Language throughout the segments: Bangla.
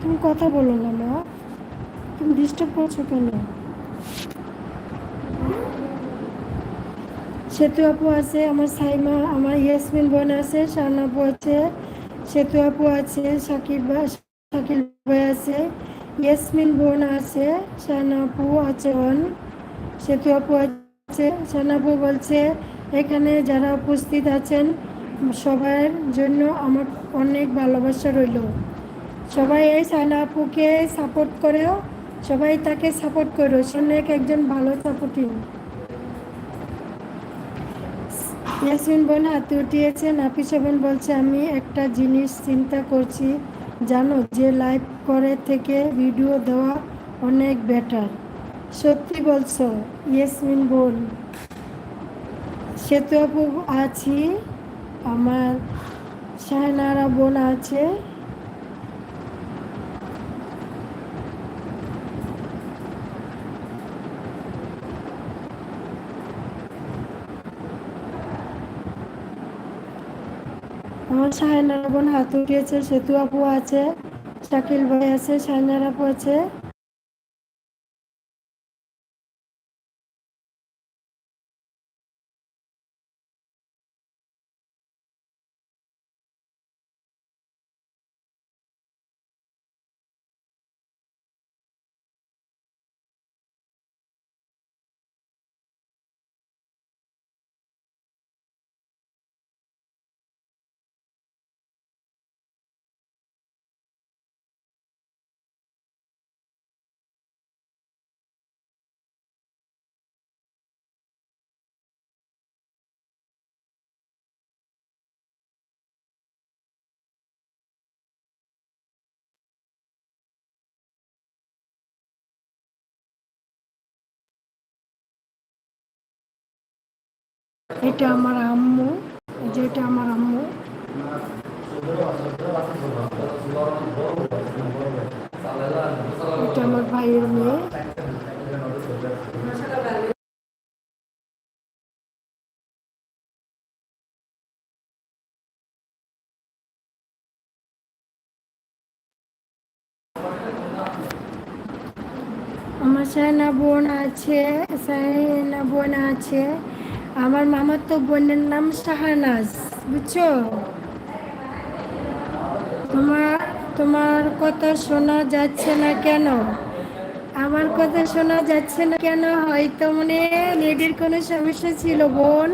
তুমি কথা বলো না মা, তুমি ডিস্টার্ব করছো কেন? সেতু আপু আছে, আমার সাইমা, আমার ইয়াসমিন বোন আছে, শাহানা আপু আছে, সেতু আপু আছে, শাকিল ভাই আছে, ইয়াসমিন বোন আছে, শাহানা আপু আছে, সেতু আপু আছে। শাহানা আপু বলছে এখানে যারা উপস্থিত আছেন সবার জন্য আমার অনেক ভালোবাসা রইল। সবাই এই শাহানা আপুকে সাপোর্ট করেও, সবাই তাকে সাপোর্ট করো, সে অনেক একজন ভালো সাপোর্টিং। ইয়াসমিন বোন হাতে উঠিয়েছে। নাফিসা বোন বলছে আমি একটা জিনিস চিন্তা করছি জানো, যে লাইভ করে থেকে ভিডিও দেওয়া অনেক বেটার। সত্যি বলছো ইয়াসমিন বোন? সেতু আপু আছি, আমার শাহনারা বোন আছে। আমার শাহনারা বোন হাত উঠিয়েছে, সেতু আপু আছে, শাকিল ভাই আছে, শাহনারা আপু আছে। এটা আমার আম্মু, যেটা আমার আম্মু, এটা আমার ভাইয়ের মেয়ে। আমার সায়না বোন আছে, সায়না বোন আছে। আমার মামার তো বোনের নাম শাহানাজ, বুঝছো? তোমার তোমার কথা শোনা যাচ্ছে না কেন? আমার কথা শোনা যাচ্ছে না কেন? হয়তো মানে নেটের কোনো সমস্যা ছিল বোন।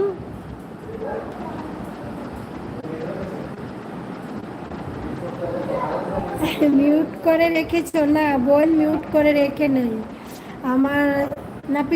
মিউট করে রেখেছো না বোন? মিউট করে রেখে নেই আমার। নাপি